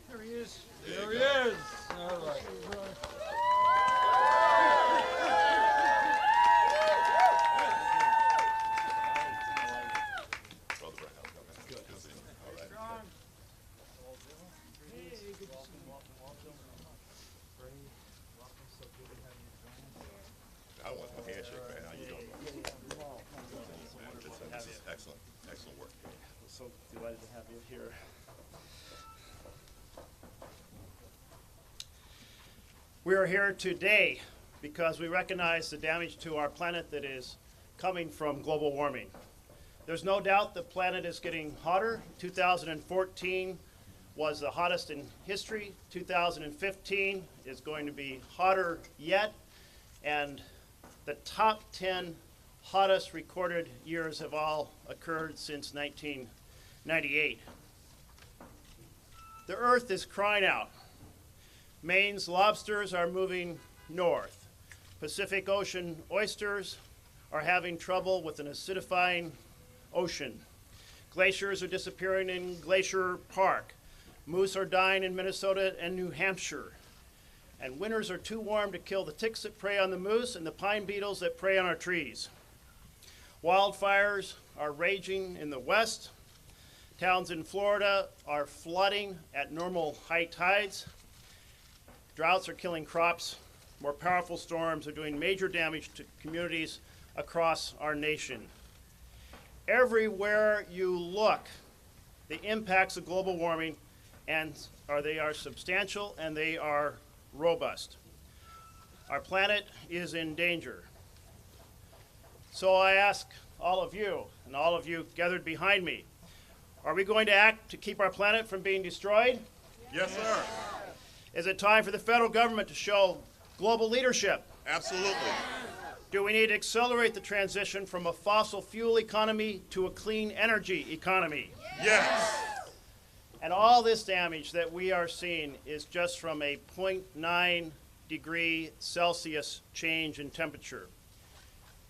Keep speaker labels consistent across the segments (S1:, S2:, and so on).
S1: There he is.
S2: There he is. All right.
S3: I want my handshake, man. How you doing? This is excellent, excellent work.
S4: We're so delighted to have you here. We are here today because we recognize the damage to our planet that is coming from global warming. There's no doubt the planet is getting hotter. 2014 was the hottest in history. 2015 is going to be hotter yet. And the top 10 hottest recorded years have all occurred since 1998. The earth is crying out. Maine's lobsters are moving north. Pacific Ocean oysters are having trouble with an acidifying ocean. Glaciers are disappearing in Glacier Park. Moose are dying in Minnesota and New Hampshire. And winters are too warm to kill the ticks that prey on the moose and the pine beetles that prey on our trees. Wildfires are raging in the west. Towns in Florida are flooding at normal high tides. Droughts are killing crops. More powerful storms are doing major damage to communities across our nation. Everywhere you look, the impacts of global warming they are substantial and they are robust. Our planet is in danger. So I ask all of you, and all of you gathered behind me, are we going to act to keep our planet from being destroyed?
S3: Yes, sir.
S4: Is it time for the federal government to show global leadership?
S3: Absolutely.
S4: Do we need to accelerate the transition from a fossil fuel economy to a clean energy economy?
S3: Yes.
S4: And all this damage that we are seeing is just from a 0.9 degree Celsius change in temperature.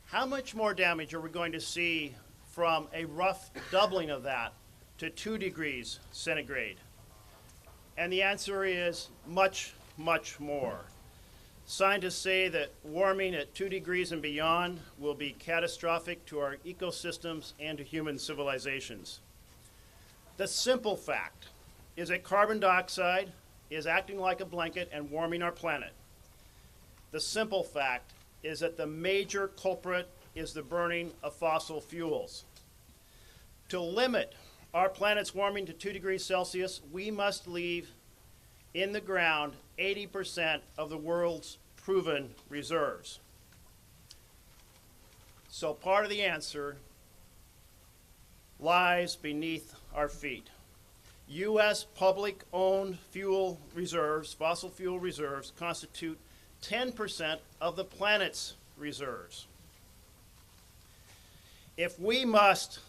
S4: How much more damage are we going to see from a rough doubling of that to 2 degrees centigrade? And the answer is much, much more. Scientists say that warming at 2 degrees and beyond will be catastrophic to our ecosystems and to human civilizations. The simple fact is that carbon dioxide is acting like a blanket and warming our planet. The simple fact is that the major culprit is the burning of fossil fuels. To limit our planet's warming to 2 degrees Celsius, we must leave in the ground 80% of the world's proven reserves. So part of the answer lies beneath our feet. U.S. public-owned fuel reserves, fossil fuel reserves, constitute 10% of the planet's reserves. If we must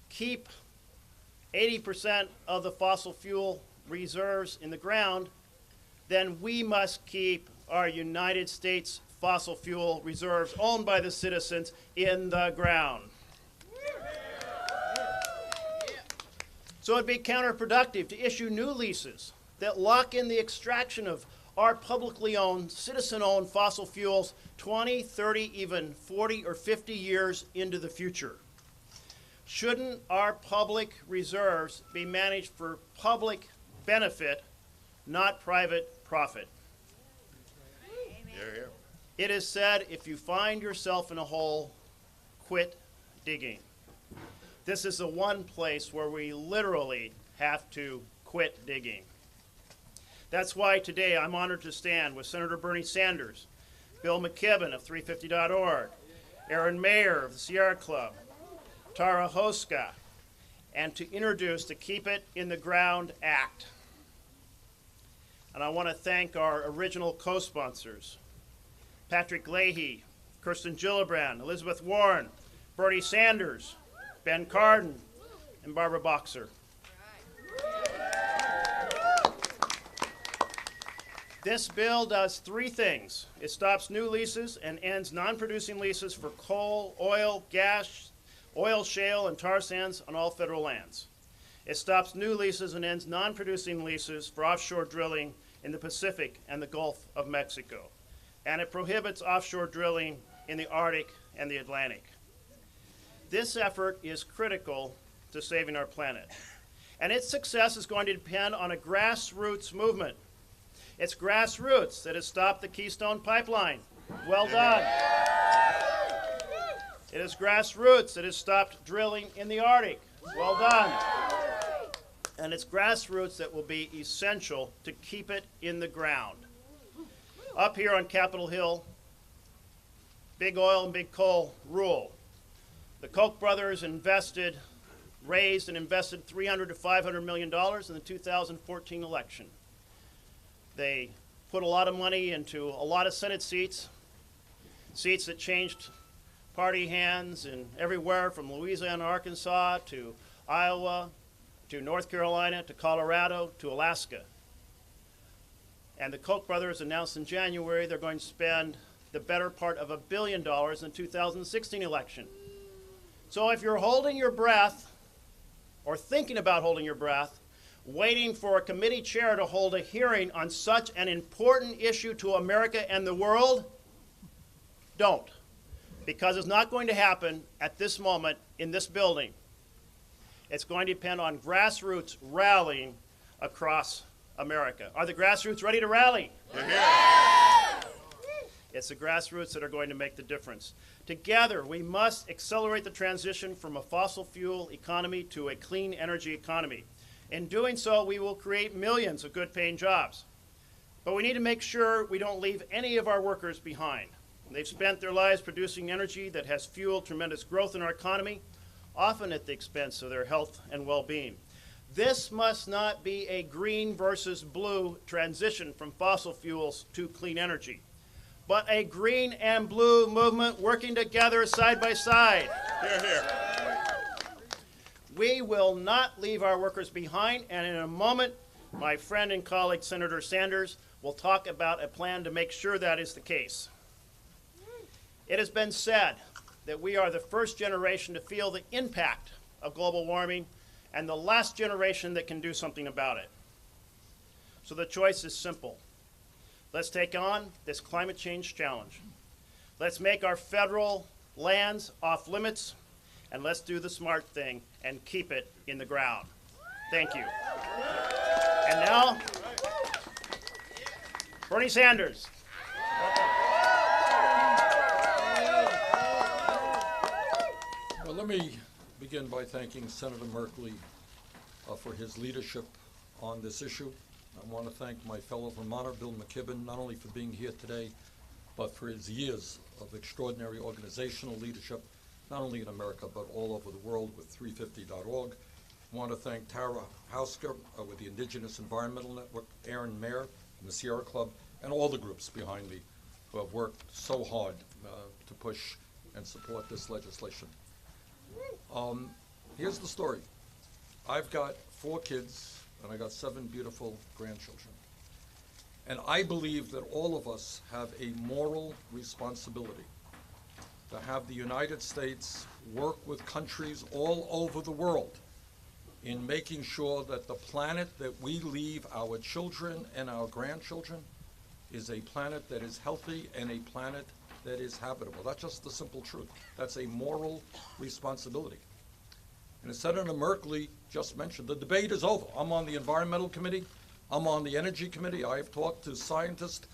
S4: keep 80% of the fossil fuel reserves in the ground, then we must keep our United States fossil fuel reserves owned by the citizens in the ground. So it'd be counterproductive to issue new leases that lock in the extraction of our publicly owned, citizen-owned fossil fuels 20, 30, even 40 or 50 years into the future. Shouldn't our public reserves be managed for public benefit, not private profit?
S3: Here, here.
S4: It is said, if you find yourself in a hole, quit digging. This is the one place where we literally have to quit digging. That's why today I'm honored to stand with Senator Bernie Sanders, Bill McKibben of 350.org, Aaron Mayer of the Sierra Club, Tara Hoska, and to introduce the Keep It in the Ground Act. And I want to thank our original co-sponsors, Patrick Leahy, Kirsten Gillibrand, Elizabeth Warren, Bernie Sanders, Ben Cardin, and Barbara Boxer. This bill does 3 things. It stops new leases and ends non-producing leases for coal, oil, gas, oil shale, and tar sands on all federal lands. It stops new leases and ends non-producing leases for offshore drilling in the Pacific and the Gulf of Mexico. And it prohibits offshore drilling in the Arctic and the Atlantic. This effort is critical to saving our planet. And its success is going to depend on a grassroots movement. It's grassroots that has stopped the Keystone Pipeline. Well done. It is grassroots that has stopped drilling in the Arctic. Well done. And it's grassroots that will be essential to keep it in the ground. Up here on Capitol Hill, big oil and big coal rule. The Koch brothers raised and invested $300 to $500 million in the 2014 election. They put a lot of money into a lot of Senate seats that changed party hands in everywhere from Louisiana, Arkansas, to Iowa, to North Carolina, to Colorado, to Alaska. And the Koch brothers announced in January they're going to spend the better part of $1 billion in the 2016 election. So if you're holding your breath, or thinking about holding your breath, waiting for a committee chair to hold a hearing on such an important issue to America and the world, don't. Because it's not going to happen at this moment in this building. It's going to depend on grassroots rallying across America. Are the grassroots ready to rally?
S3: Yeah.
S4: It's the grassroots that are going to make the difference. Together, we must accelerate the transition from a fossil fuel economy to a clean energy economy. In doing so, we will create millions of good-paying jobs. But we need to make sure we don't leave any of our workers behind. They've spent their lives producing energy that has fueled tremendous growth in our economy, often at the expense of their health and well-being. This must not be a green versus blue transition from fossil fuels to clean energy, but a green and blue movement working together side by side.
S3: Here, here.
S4: We will not leave our workers behind, and in a moment, my friend and colleague Senator Sanders will talk about a plan to make sure that is the case. It has been said that we are the first generation to feel the impact of global warming and the last generation that can do something about it. So the choice is simple. Let's take on this climate change challenge. Let's make our federal lands off limits, and let's do the smart thing and keep it in the ground. Thank you. And now, Bernie Sanders.
S2: Well, let me begin by thanking Senator Merkley for his leadership on this issue. I want to thank my fellow Vermonter, Bill McKibben, not only for being here today, but for his years of extraordinary organizational leadership, not only in America, but all over the world with 350.org. I want to thank Tara Hausker with the Indigenous Environmental Network, Aaron Mayer and the Sierra Club, and all the groups behind me who have worked so hard to push and support this legislation. Here's the story. I've got 4 kids, and I got 7 beautiful grandchildren. And I believe that all of us have a moral responsibility to have the United States work with countries all over the world in making sure that the planet that we leave our children and our grandchildren is a planet that is healthy and a planet that is habitable. That's just the simple truth. That's a moral responsibility. And as Senator Merkley just mentioned, the debate is over. I'm on the Environmental Committee. I'm on the Energy Committee. I have talked to scientists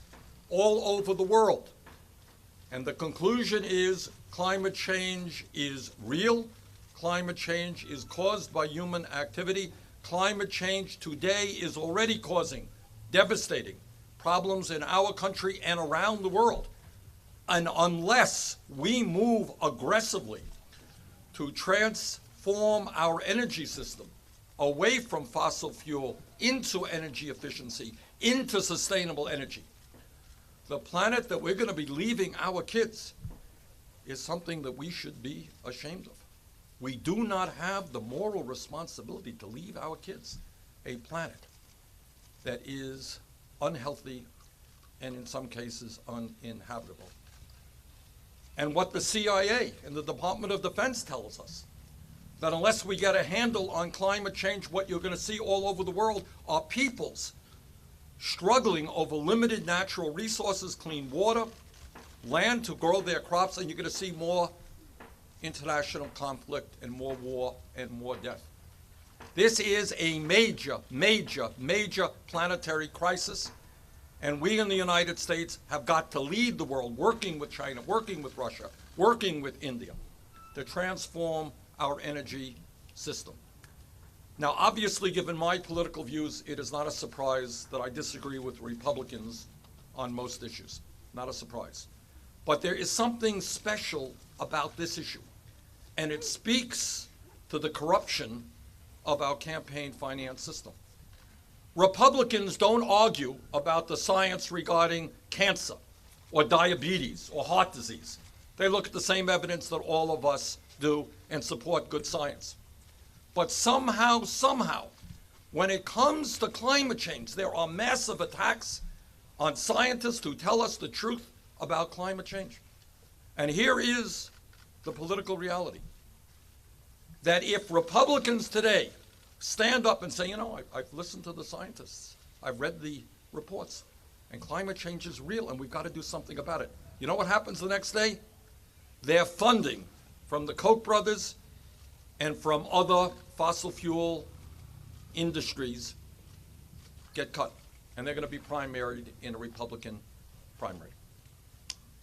S2: all over the world. And the conclusion is climate change is real. Climate change is caused by human activity. Climate change today is already causing devastating problems in our country and around the world. And unless we move aggressively to transform our energy system away from fossil fuel into energy efficiency, into sustainable energy, the planet that we're going to be leaving our kids is something that we should be ashamed of. We do not have the moral responsibility to leave our kids a planet that is unhealthy and in some cases uninhabitable. And what the CIA and the Department of Defense tells us, that unless we get a handle on climate change, what you're going to see all over the world are peoples struggling over limited natural resources, clean water, land to grow their crops, and you're going to see more international conflict and more war and more death. This is a major, major, major planetary crisis, and we in the United States have got to lead the world, working with China, working with Russia, working with India, to transform our energy system. Now, obviously, given my political views, it is not a surprise that I disagree with Republicans on most issues. Not a surprise. But there is something special about this issue, and it speaks to the corruption of our campaign finance system. Republicans don't argue about the science regarding cancer or diabetes or heart disease. They look at the same evidence that all of us do and support good science. But somehow, when it comes to climate change, there are massive attacks on scientists who tell us the truth about climate change. And here is the political reality. That if Republicans today stand up and say, you know, I've listened to the scientists, I've read the reports, and climate change is real and we've got to do something about it. You know what happens the next day? Their funding from the Koch brothers and from other fossil fuel industries get cut, and they're going to be primaried in a Republican primary.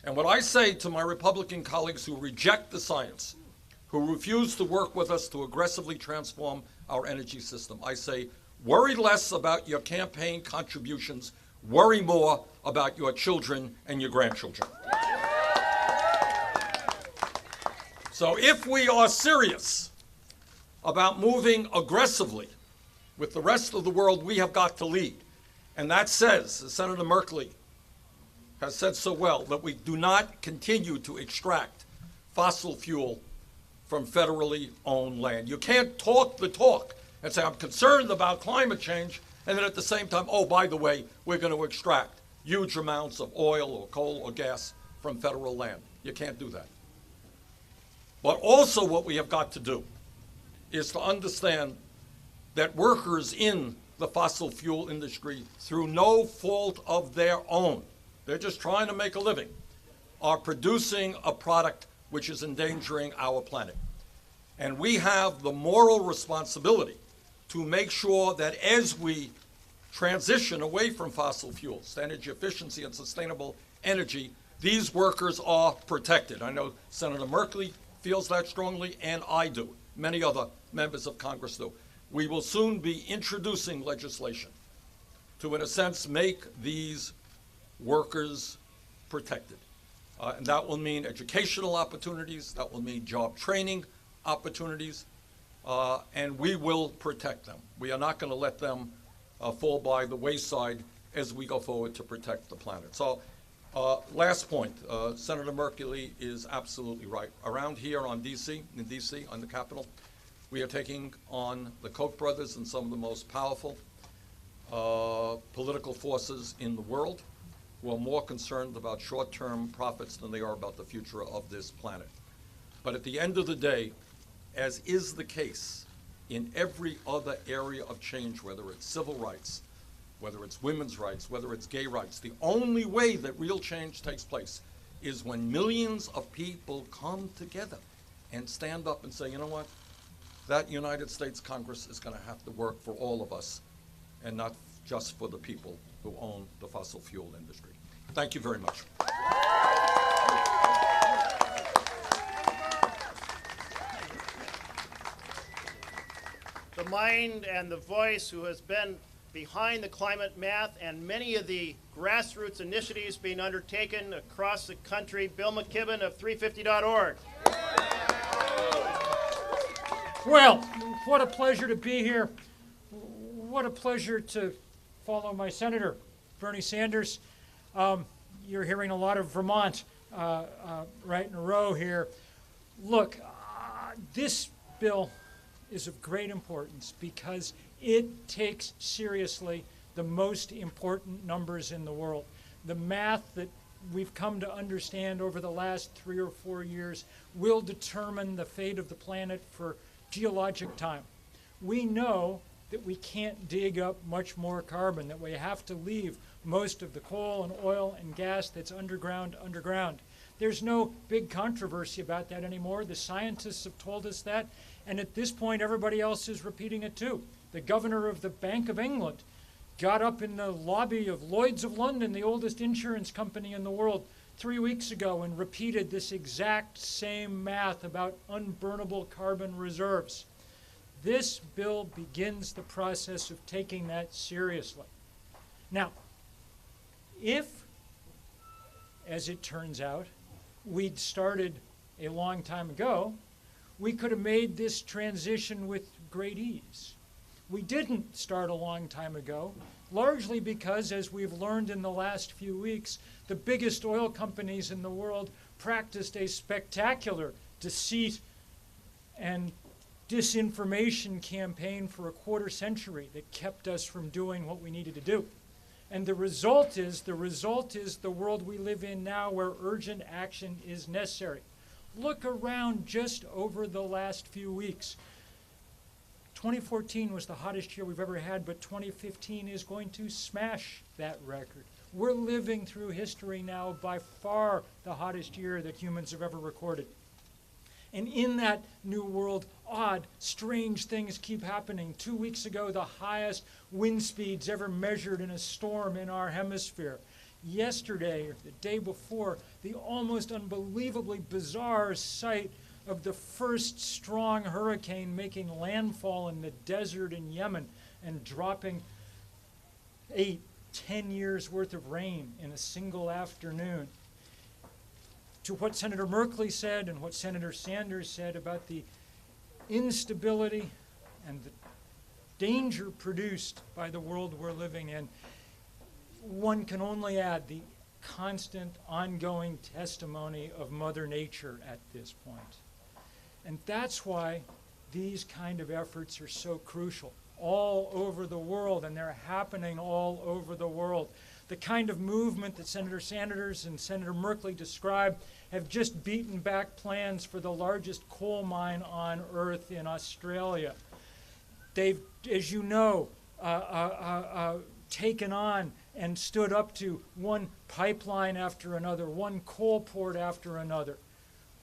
S2: And what I say to my Republican colleagues who reject the science, who refuse to work with us to aggressively transform our energy system, I say, worry less about your campaign contributions, worry more about your children and your grandchildren. So if we are serious about moving aggressively with the rest of the world, we have got to lead. And that says, as Senator Merkley has said so well, that we do not continue to extract fossil fuel from federally owned land. You can't talk the talk and say, I'm concerned about climate change, and then at the same time, oh, by the way, we're going to extract huge amounts of oil or coal or gas from federal land. You can't do that. But also what we have got to do is to understand that workers in the fossil fuel industry, through no fault of their own, they're just trying to make a living, are producing a product which is endangering our planet. And we have the moral responsibility to make sure that as we transition away from fossil fuels to energy efficiency and sustainable energy, these workers are protected. I know Senator Merkley feels that strongly, and I do. Many other members of Congress do. We will soon be introducing legislation to, in a sense, make these workers protected. And that will mean educational opportunities, that will mean job training opportunities, and we will protect them. We are not going to let them fall by the wayside as we go forward to protect the planet. So, last point, Senator Merkley is absolutely right. Around here in D.C., on the Capitol, we are taking on the Koch brothers and some of the most powerful political forces in the world who are more concerned about short-term profits than they are about the future of this planet. But at the end of the day, as is the case in every other area of change, whether it's civil rights, whether it's women's rights, whether it's gay rights, the only way that real change takes place is when millions of people come together and stand up and say, you know what, that United States Congress is going to have to work for all of us and not just for the people who own the fossil fuel industry. Thank you very much.
S4: The mind and the voice who has been behind the climate math and many of the grassroots initiatives being undertaken across the country, Bill McKibben of 350.org.
S3: Well, what a pleasure to be here. What a pleasure to follow my senator, Bernie Sanders. You're hearing a lot of Vermont right in a row here. Look, this bill is of great importance because it takes seriously the most important numbers in the world. The math that we've come to understand over the last 3 or 4 years will determine the fate of the planet for geologic time. We know that we can't dig up much more carbon, that we have to leave most of the coal and oil and gas that's underground. There's no big controversy about that anymore. The scientists have told us that, and at this point everybody else is repeating it too. The governor of the Bank of England got up in the lobby of Lloyd's of London, the oldest insurance company in the world, 3 weeks ago and repeated this exact same math about unburnable carbon reserves. This bill begins the process of taking that seriously. Now, if, as it turns out, we'd started a long time ago, we could have made this transition with great ease. We didn't start a long time ago, largely because, as we've learned in the last few weeks, the biggest oil companies in the world practiced a spectacular deceit and disinformation campaign for a quarter century that kept us from doing what we needed to do. And the result is the world we live in now, where urgent action is necessary. Look around just over the last few weeks. 2014 was the hottest year we've ever had, but 2015 is going to smash that record. We're living through history now, by far the hottest year that humans have ever recorded. And in that new world, odd, strange things keep happening. 2 weeks ago, the highest wind speeds ever measured in a storm in our hemisphere. Yesterday, or the day before, the almost unbelievably bizarre sight of the first strong hurricane making landfall in the desert in Yemen and dropping 8-10 years worth of rain in a single afternoon. To what Senator Merkley said and what Senator Sanders said about the instability and the danger produced by the world we're living in, one can only add the constant, ongoing testimony of Mother Nature at this point. And that's why these kind of efforts are so crucial all over the world, and they're happening all over the world. The kind of movement that Senator Sanders and Senator Merkley described have just beaten back plans for the largest coal mine on Earth in Australia. They've, as you know, taken on and stood up to one pipeline after another, one coal port after another,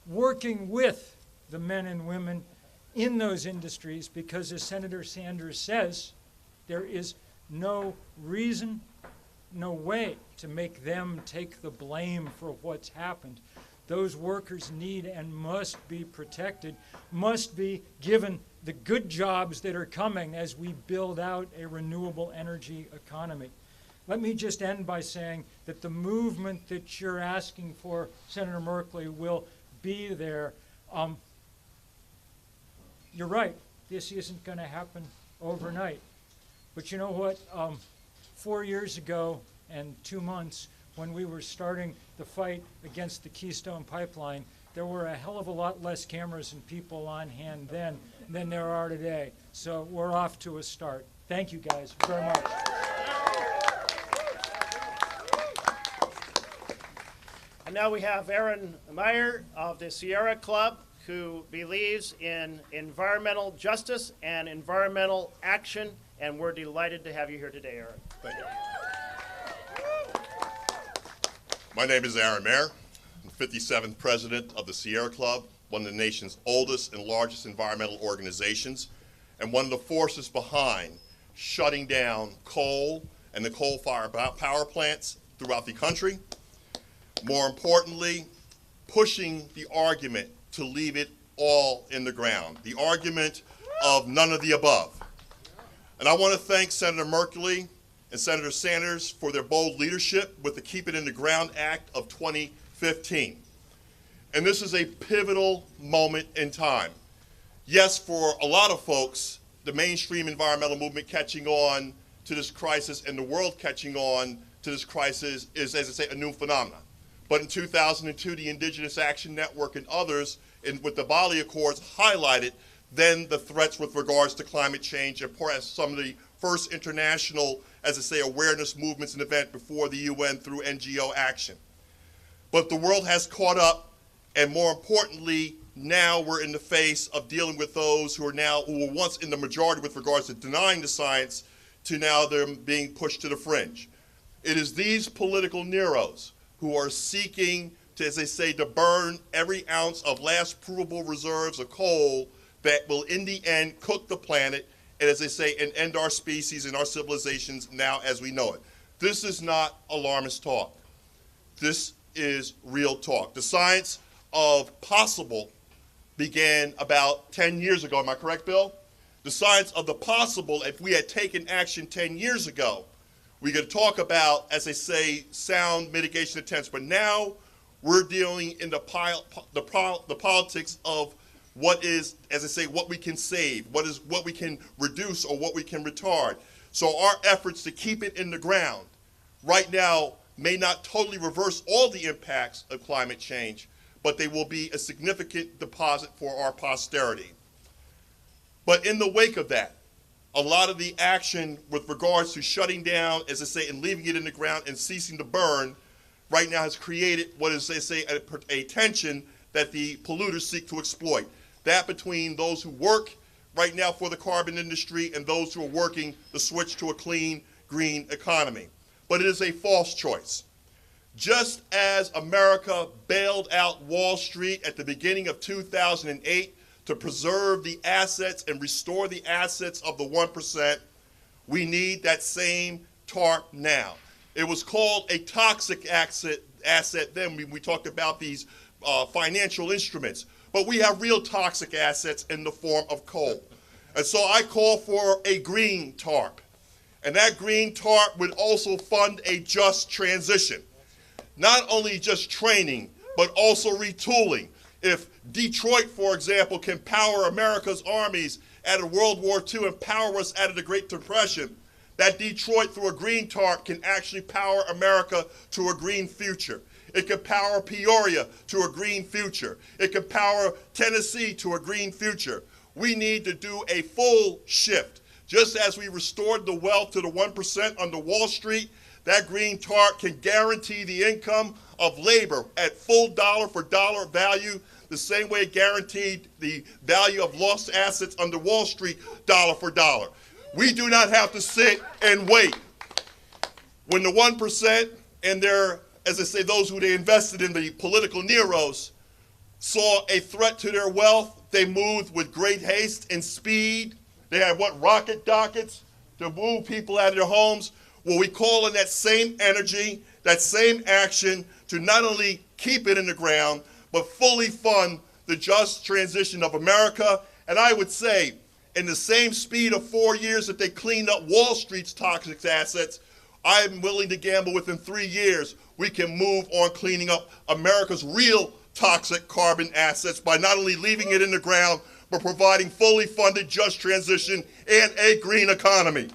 S3: working with the men and women in those industries, because, as Senator Sanders says, there is no reason, no way to make them take the blame for what's happened. Those workers need and must be protected, must be given the good jobs that are coming as we build out a renewable energy economy. Let me just end by saying that the movement that you're asking for, Senator Merkley, will be there. You're right, this isn't going to happen overnight. But you know what? 4 years ago and 2 months, when we were starting the fight against the Keystone Pipeline, there were a hell of a lot less cameras and people on hand then than there are today. So we're off to a start. Thank you guys very much.
S4: And now we have Aaron Meyer of the Sierra Club, who believes in environmental justice and environmental action, and we're delighted to have you here today, Aaron.
S1: Thank you. My name is Aaron Meyer. I'm 57th president of the Sierra Club, one of the nation's oldest and largest environmental organizations, and one of the forces behind shutting down coal and the coal-fired power plants throughout the country. More importantly, pushing the argument to leave it all in the ground, the argument of none of the above. And I want to thank Senator Merkley and Senator Sanders for their bold leadership with the Keep It in the Ground Act of 2015. And this is a pivotal moment in time. Yes, for a lot of folks, the mainstream environmental movement catching on to this crisis and the world catching on to this crisis is, as I say, a new phenomenon. But in 2002, the Indigenous Action Network and others with the Bali Accords highlighted then the threats with regards to climate change and as some of the first international, as I say, awareness movements and events before the UN through NGO action. But the world has caught up, and more importantly, now we're in the face of dealing with those who were once in the majority with regards to denying the science, to now they're being pushed to the fringe. It is these political Neros who are seeking to, as they say, to burn every ounce of last provable reserves of coal that will in the end cook the planet, and as they say, and end our species and our civilizations now as we know it. This is not alarmist talk. This is real talk. The science of possible began about 10 years ago. Am I correct, Bill? The science of the possible, if we had taken action 10 years ago, we could talk about, as they say, sound mitigation attempts. But now we're dealing in the politics of what is, as I say, what we can save, what we can reduce or what we can retard. So our efforts to keep it in the ground right now may not totally reverse all the impacts of climate change, but they will be a significant deposit for our posterity. But in the wake of that, a lot of the action with regards to shutting down, as I say, and leaving it in the ground and ceasing to burn, right now has created what is, they say, a tension that the polluters seek to exploit. That between those who work right now for the carbon industry and those who are working to switch to a clean, green economy. But it is a false choice. Just as America bailed out Wall Street at the beginning of 2008 to preserve the assets and restore the assets of the 1%, we need that same TARP now. It was called a toxic asset then when we talked about these financial instruments. But we have real toxic assets in the form of coal. And so I call for a green TARP. And that green TARP would also fund a just transition. Not only just training, but also retooling. If Detroit, for example, can power America's armies out of World War II and power us out of the Great Depression, that Detroit, through a green TARP, can actually power America to a green future. It can power Peoria to a green future. It can power Tennessee to a green future. We need to do a full shift. Just as we restored the wealth to the 1% under Wall Street, that green TARP can guarantee the income of labor at full dollar for dollar value, the same way it guaranteed the value of lost assets under Wall Street dollar for dollar. We do not have to sit and wait. When the 1% and their, as I say, those who they invested in, the political Neros, saw a threat to their wealth, they moved with great haste and speed. They had rocket dockets to move people out of their homes. Well, we call on that same energy, that same action to not only keep it in the ground, but fully fund the just transition of America. And I would say, in the same speed of 4 years that they cleaned up Wall Street's toxic assets, I'm willing to gamble within 3 years we can move on cleaning up America's real toxic carbon assets by not only leaving it in the ground, but providing fully funded just transition and a green economy.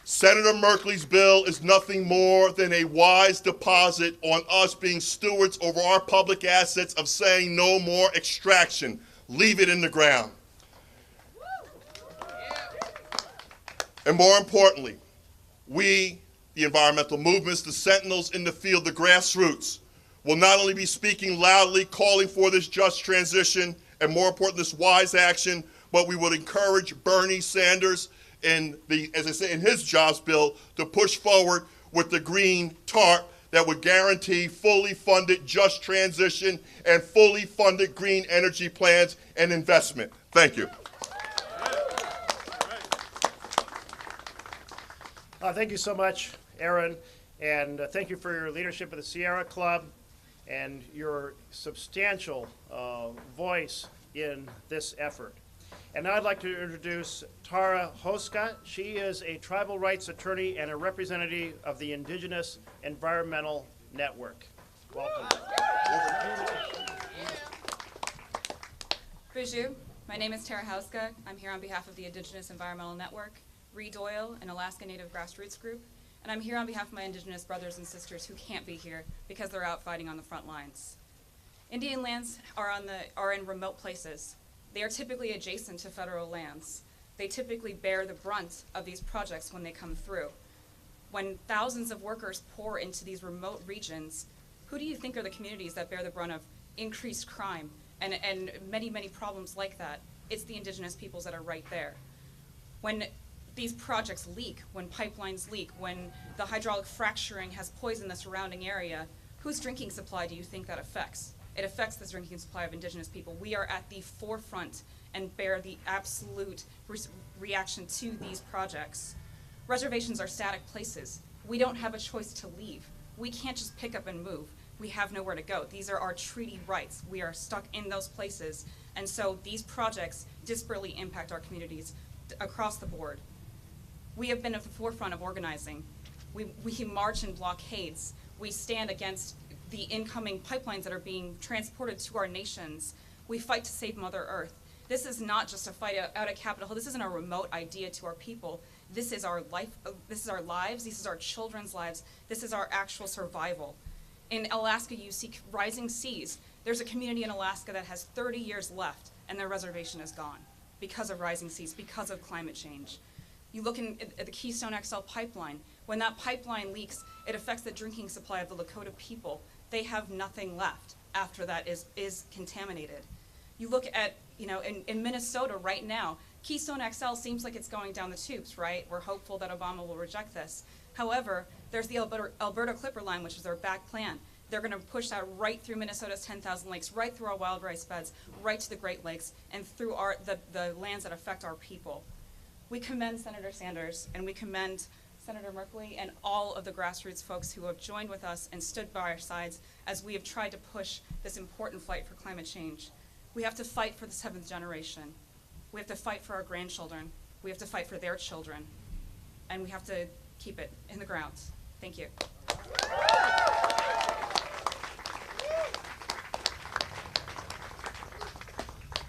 S1: Senator Merkley's bill is nothing more than a wise deposit on us being stewards over our public assets of saying no more extraction. Leave it in the ground. And more importantly, we, the environmental movements, the sentinels in the field, the grassroots, will not only be speaking loudly, calling for this just transition, and more important, this wise action, but we will encourage Bernie Sanders in the, as I say, in his jobs bill to push forward with the green TARP that would guarantee fully funded just transition and fully funded green energy plans and investment. Thank you.
S4: Thank you so much, Aaron, and thank you for your leadership of the Sierra Club and your substantial voice in this effort. And now I'd like to introduce Tara Hoska. She is a tribal rights attorney and a representative of the Indigenous Environmental Network. Welcome.
S5: Bonjour. My name is Tara Hoska. I'm here on behalf of the Indigenous Environmental Network, Reed Doyle, an Alaska Native grassroots group, and I'm here on behalf of my Indigenous brothers and sisters who can't be here because they're out fighting on the front lines. Indian lands are in remote places. They are typically adjacent to federal lands. They typically bear the brunt of these projects when they come through. When thousands of workers pour into these remote regions, Who do you think are the communities that bear the brunt of increased crime and many, many problems like that? It's the indigenous peoples that are right there. When these projects leak, when pipelines leak, when the hydraulic fracturing has poisoned the surrounding area, whose drinking supply do you think that affects? It affects the drinking supply of indigenous people. We are at the forefront and bear the absolute reaction to these projects. Reservations are static places. We don't have a choice to leave. We can't just pick up and move. We have nowhere to go. These are our treaty rights. We are stuck in those places. And so these projects disparately impact our communities across the board. We have been at the forefront of organizing. We march in blockades. We stand against the incoming pipelines that are being transported to our nations. We fight to save Mother Earth. This is not just a fight out at Capitol Hill. This isn't a remote idea to our people. This is our life. This is our lives. This is our children's lives. This is our actual survival. In Alaska, you see rising seas. There's a community in Alaska that has 30 years left, and their reservation is gone because of rising seas, because of climate change. You look at the Keystone XL pipeline. When that pipeline leaks, it affects the drinking supply of the Lakota people. They have nothing left after that is contaminated. You look at, in Minnesota right now, Keystone XL seems like it's going down the tubes, right? We're hopeful that Obama will reject this. However, there's the Alberta Clipper line, which is their back plan. They're going to push that right through Minnesota's 10,000 lakes, right through our wild rice beds, right to the Great Lakes, and through the lands that affect our people. We commend Senator Sanders, and we commend Senator Merkley and all of the grassroots folks who have joined with us and stood by our sides as we have tried to push this important fight for climate change. We have to fight for the 7th generation. We have to fight for our grandchildren. We have to fight for their children. And we have to keep it in the ground. Thank you.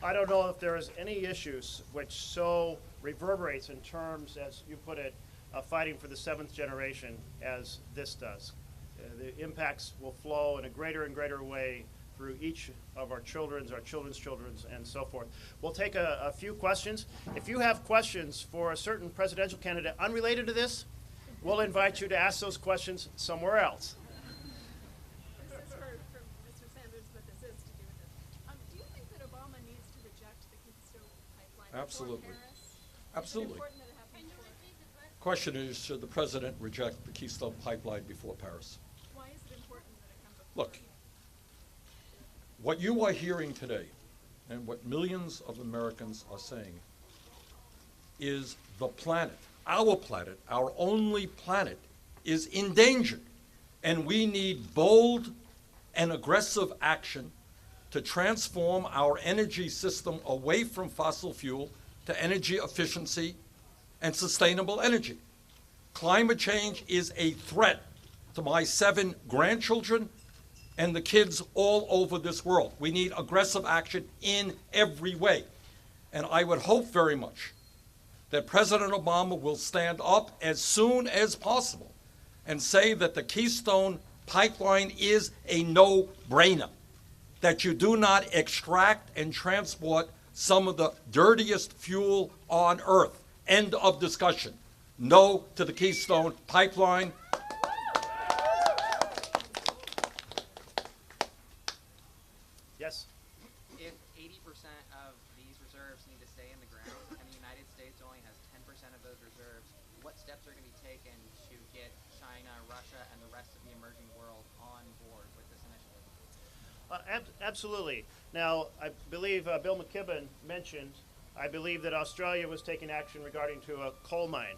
S4: I don't know if there is any issues which so reverberates in terms, as you put it, of fighting for the 7th generation as this does. The impacts will flow in a greater and greater way through each of our children's, and so forth. We'll take a few questions. If you have questions for a certain presidential candidate unrelated to this, we'll invite you to ask those questions somewhere else.
S6: This is for Mr. Sanders, but this is to do with this. Do you think that Obama needs to reject the Keystone Pipeline
S2: Absolutely.
S6: before Paris?
S2: Absolutely.
S6: Is it important that it happen before?
S2: Question is, should the president reject the Keystone Pipeline before Paris?
S6: Why is it important that it come before?
S2: Look, what you are hearing today and what millions of Americans are saying is the planet, our only planet, is endangered. And we need bold and aggressive action to transform our energy system away from fossil fuel to energy efficiency and sustainable energy. Climate change is a threat to my 7 grandchildren and the kids all over this world. We need aggressive action in every way. And I would hope very much that President Obama will stand up as soon as possible and say that the Keystone Pipeline is a no-brainer, that you do not extract and transport some of the dirtiest fuel on earth. End of discussion. No to the Keystone Pipeline.
S4: Yes?
S7: If 80% of these reserves need to stay in the ground and the United States only has 10% of those reserves, what steps are going to be taken to get China, Russia, and the rest of the emerging world on board with this initiative?
S4: Absolutely. Now, I believe Bill McKibben mentioned, I believe that Australia was taking action regarding to a coal mine.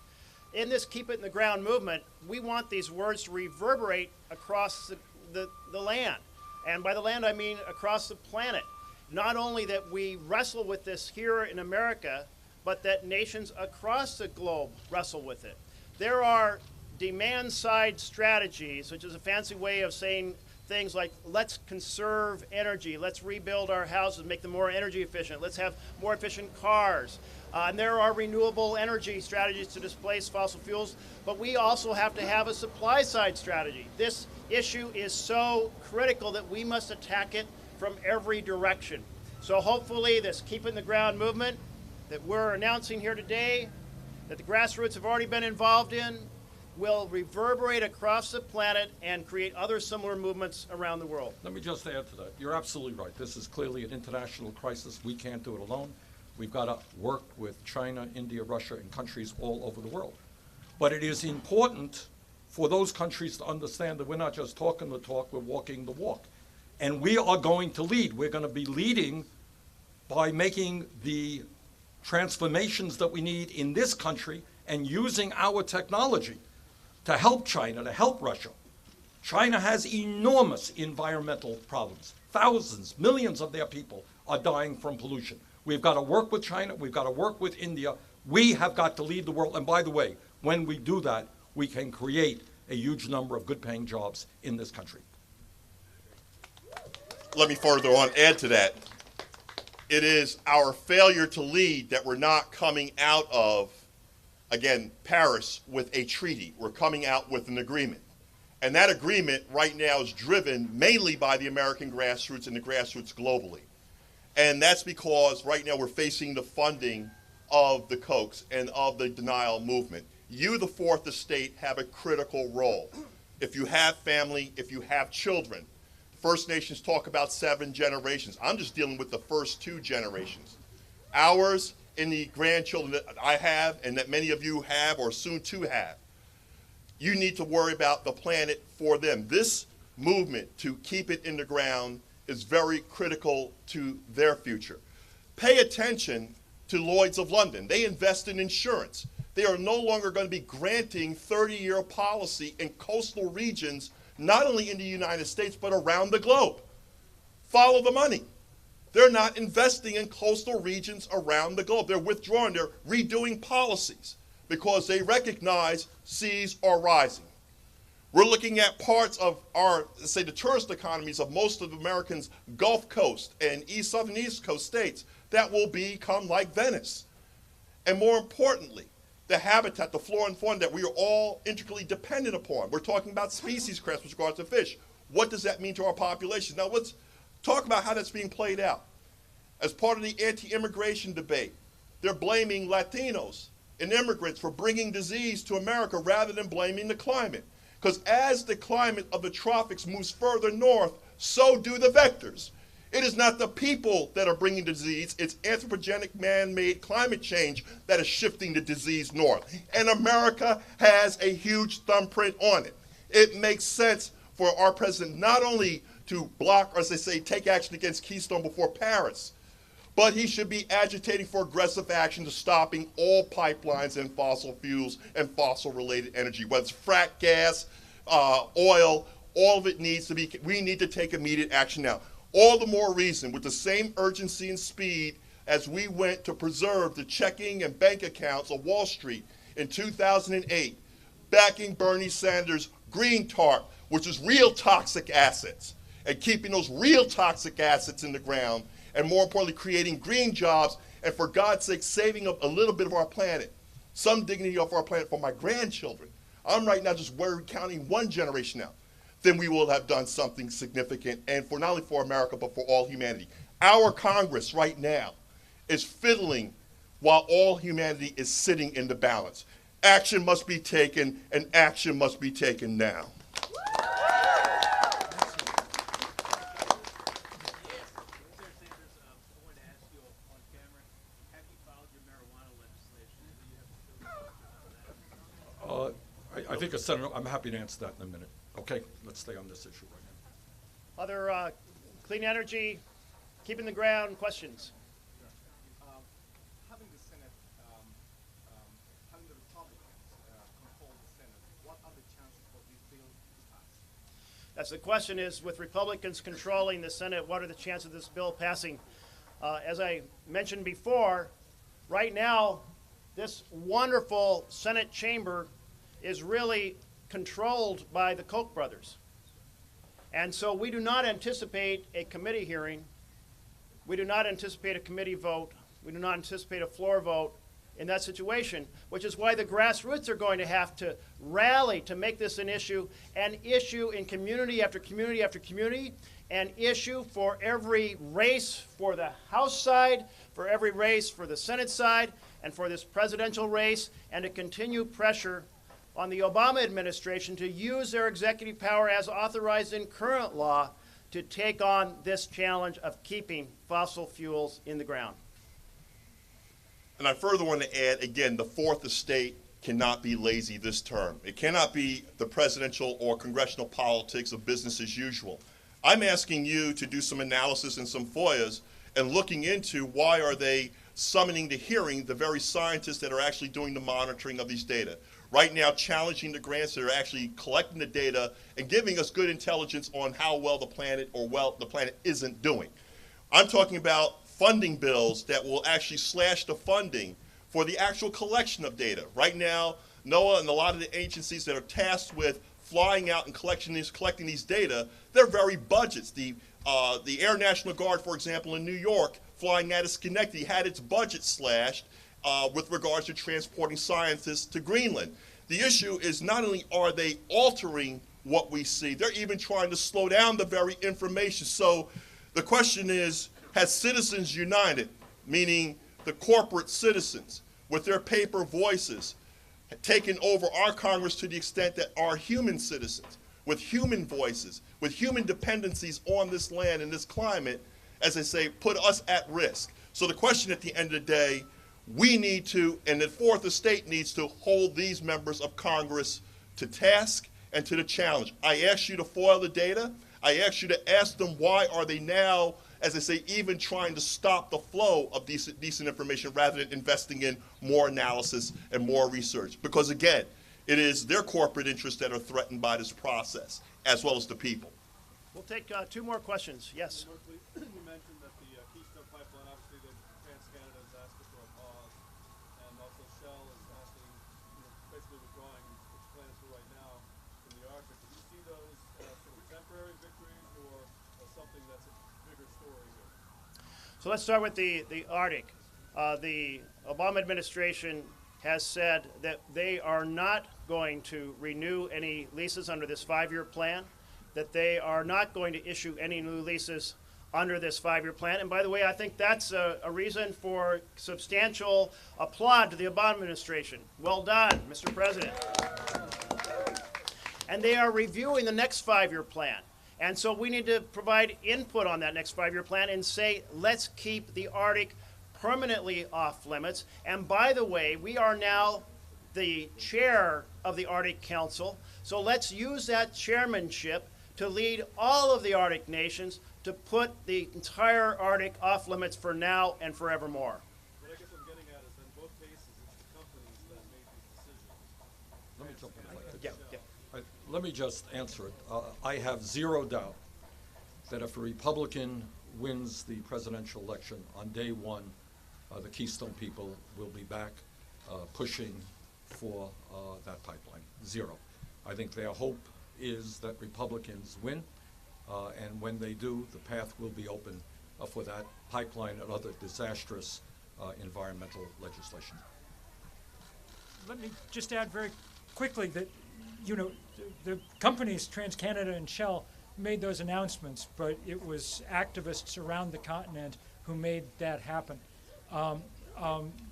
S4: In this Keep It in the Ground movement, we want these words to reverberate across the land. And by the land, I mean across the planet. Not only that we wrestle with this here in America, but that nations across the globe wrestle with it. There are demand-side strategies, which is a fancy way of saying things like, let's conserve energy, let's rebuild our houses, make them more energy efficient, let's have more efficient cars. And there are renewable energy strategies to displace fossil fuels, but we also have to have a supply-side strategy. This issue is so critical that we must attack it from every direction. So hopefully this Keep It in the Ground movement that we're announcing here today, that the grassroots have already been involved in, will reverberate across the planet and create other similar movements around the world.
S2: Let me just add to that. You're absolutely right. This is clearly an international crisis. We can't do it alone. We've got to work with China, India, Russia, and countries all over the world. But it is important for those countries to understand that we're not just talking the talk, we're walking the walk. And we are going to lead. We're going to be leading by making the transformations that we need in this country and using our technology to help China, to help Russia. China has enormous environmental problems. Thousands, millions of their people are dying from pollution. We've got to work with China. We've got to work with India. We have got to lead the world. And by the way, when we do that, we can create a huge number of good-paying jobs in this country.
S1: Let me further on add to that. It is our failure to lead that we're not coming out of, again, Paris with a treaty. We're coming out with an agreement. And that agreement right now is driven mainly by the American grassroots and the grassroots globally. And that's because right now we're facing the funding of the Kochs and of the denial movement. You, the fourth estate, have a critical role. If you have family, if you have children, First Nations talk about 7 generations. I'm just dealing with the first 2 generations. Ours and the grandchildren that I have and that many of you have or soon to have. You need to worry about the planet for them. This movement to keep it in the ground is very critical to their future. Pay attention to Lloyd's of London. They invest in insurance. They are no longer going to be granting 30-year policy in coastal regions, not only in the United States, but around the globe. Follow the money. They're not investing in coastal regions around the globe. They're withdrawing. They're redoing policies because they recognize seas are rising. We're looking at parts of our, say, the tourist economies of most of Americans' Gulf Coast and southern East Coast states that will become like Venice. And more importantly, the habitat, the flora and fauna that we are all intricately dependent upon. We're talking about species crafts with regards to fish. What does that mean to our population? Now let's talk about how that's being played out. As part of the anti-immigration debate, they're blaming Latinos and immigrants for bringing disease to America rather than blaming the climate. Because as the climate of the tropics moves further north, so do the vectors. It is not the people that are bringing disease, it's anthropogenic man-made climate change that is shifting the disease north. And America has a huge thumbprint on it. It makes sense for our president not only to block, or as they say, take action against Keystone before Paris, but he should be agitating for aggressive action to stopping all pipelines and fossil fuels and fossil-related energy, whether it's frack gas, oil, all of it needs to be, we need to take immediate action now. All the more reason, with the same urgency and speed as we went to preserve the checking and bank accounts of Wall Street in 2008, backing Bernie Sanders' green TARP, which is real toxic assets, and keeping those real toxic assets in the ground, and more importantly, creating green jobs, and for God's sake, saving up a little bit of our planet, some dignity of our planet for my grandchildren. I'm right now just counting 1 generation out. Then we will have done something significant, and for not only for America, but for all humanity. Our Congress right now is fiddling while all humanity is sitting in the balance. Action must be taken, and action must be taken now.
S2: I think, Senator, I'm happy to answer that in a minute. Okay, let's stay on this issue right now.
S4: Other clean energy, keeping the ground, questions?
S8: Having the Senate, having the Republicans control the Senate, what are the chances for this bill to pass?
S4: That's the question is, with Republicans controlling the Senate, what are the chances of this bill passing? As I mentioned before, right now, this wonderful Senate chamber is really controlled by the Koch brothers. And so we do not anticipate a committee hearing. We do not anticipate a committee vote. We do not anticipate a floor vote in that situation, which is why the grassroots are going to have to rally to make this an issue in community after community after community, an issue for every race for the House side, for every race for the Senate side, and for this presidential race, and to continue pressure on the Obama administration to use their executive power as authorized in current law to take on this challenge of keeping fossil fuels in the ground?
S1: And I further want to add, again, the fourth estate cannot be lazy this term. It cannot be the presidential or congressional politics of business as usual. I'm asking you to do some analysis and some FOIAs and looking into why are they summoning to hearing the very scientists that are actually doing the monitoring of these data. Right now, challenging the grants that are actually collecting the data and giving us good intelligence on how well the planet isn't doing. I'm talking about funding bills that will actually slash the funding for the actual collection of data. Right now, NOAA and a lot of the agencies that are tasked with flying out and collecting these data, their very budgets. The Air National Guard, for example, in New York, flying out of Schenectady, had its budget slashed with regards to transporting scientists to Greenland. The issue is not only are they altering what we see, they're even trying to slow down the very information. So the question is, has Citizens United, meaning the corporate citizens, with their paper voices, taken over our Congress to the extent that our human citizens, with human voices, with human dependencies on this land and this climate, as I say, put us at risk? So the question at the end of the day, we need to, and the fourth estate needs to hold these members of Congress to task and to the challenge. I asked you to foil the data. I asked you to ask them why are they now, as I say, even trying to stop the flow of decent information rather than investing in more analysis and more research. Because again, it is their corporate interests that are threatened by this process, as well as the people.
S4: We'll take two more questions. Yes.
S8: Merkley, you mentioned that the Keystone Pipeline, obviously the TransCanada has asked for a pause, and also Shell is asking, basically withdrawing its plans for right now from the Arctic. Do you see those as sort of temporary victories or something that's a bigger story here?
S4: So let's start with the Arctic. The Obama administration has said that they are not going to renew any leases under this 5-year plan, that they are not going to issue any new leases under this 5-year plan. And by the way, I think that's a reason for substantial applaud to the Obama administration. Well done, Mr. President. And they are reviewing the next 5-year plan. And so we need to provide input on that next 5-year plan and say, let's keep the Arctic permanently off limits. And by the way, we are now the chair of the Arctic Council. So let's use that chairmanship to lead all of the Arctic nations to put the entire Arctic off limits for now and forevermore.
S8: What I guess I'm getting at is in both cases, it's the companies that made these decisions.
S2: Let me jump in if I could.
S4: Yeah.
S2: Let me just answer it. I have zero doubt that if a Republican wins the presidential election on day one, the Keystone people will be back pushing for that pipeline. Zero. I think their hope is that Republicans win, and when they do, the path will be open for that pipeline and other disastrous environmental legislation.
S3: Let me just add very quickly that, the companies, TransCanada and Shell, made those announcements, but it was activists around the continent who made that happen.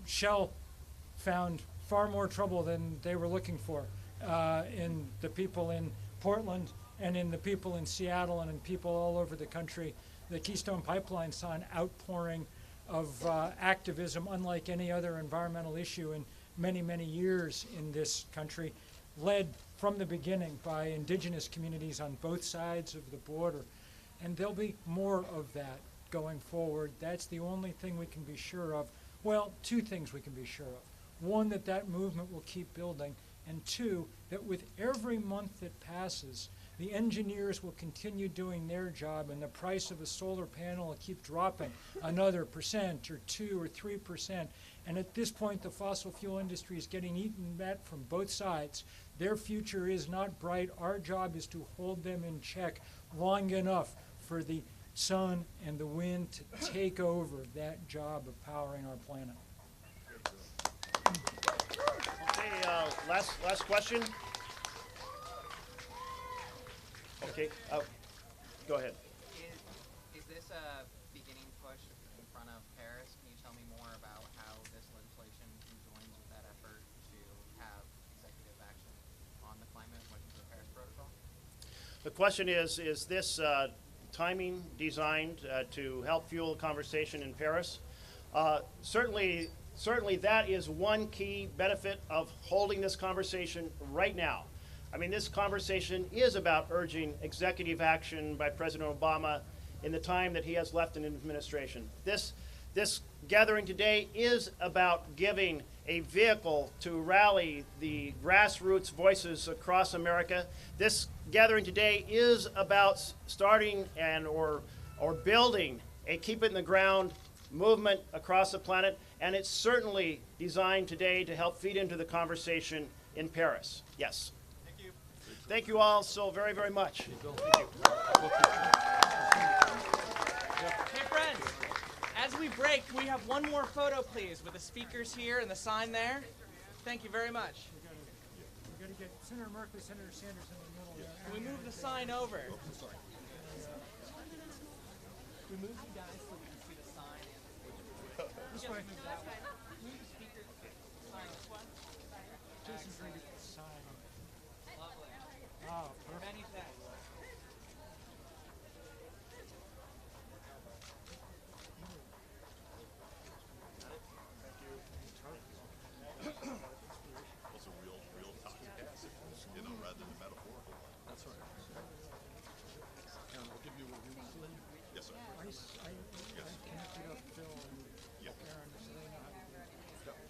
S3: Shell found far more trouble than they were looking for in the people in Portland and in the people in Seattle and in people all over the country. The Keystone Pipeline saw an outpouring of activism unlike any other environmental issue in many, many years in this country, led from the beginning by indigenous communities on both sides of the border. And there'll be more of that going forward. That's the only thing we can be sure of. Well, two things we can be sure of. One, that that movement will keep building, and two, that with every month that passes, the engineers will continue doing their job and the price of a solar panel will keep dropping another % or 2 or 3%. And at this point, the fossil fuel industry is getting eaten at from both sides. Their future is not bright. Our job is to hold them in check long enough for the sun and the wind to take over that job of powering our planet.
S4: Okay, last question. Okay, go ahead.
S7: Is this a beginning push in front of Paris? Can you tell me more about how this legislation conjoins with that effort to have executive action
S4: question is this timing designed to help fuel conversation in Paris? Certainly that is one key benefit of holding this conversation right now. I mean, this conversation is about urging executive action by President Obama in the time that he has left in administration. This gathering today is about giving a vehicle to rally the grassroots voices across America. This gathering today is about starting or building a keep it in the ground movement across the planet, and it's certainly designed today to help feed into the conversation in Paris. Yes.
S8: Thank you.
S4: Thank you all so very, very much. Thank you.
S9: Hey friends, as we break, can we have one more photo please with the speakers here and the sign there? Thank you very much.
S3: We're going to get Senator Merkley, Senator Sanders in the middle there.
S9: Can we move the sign over? We move you guys so we can see the sign and
S3: This way.
S9: move the speakers. Sign this one.
S3: Jason's ready to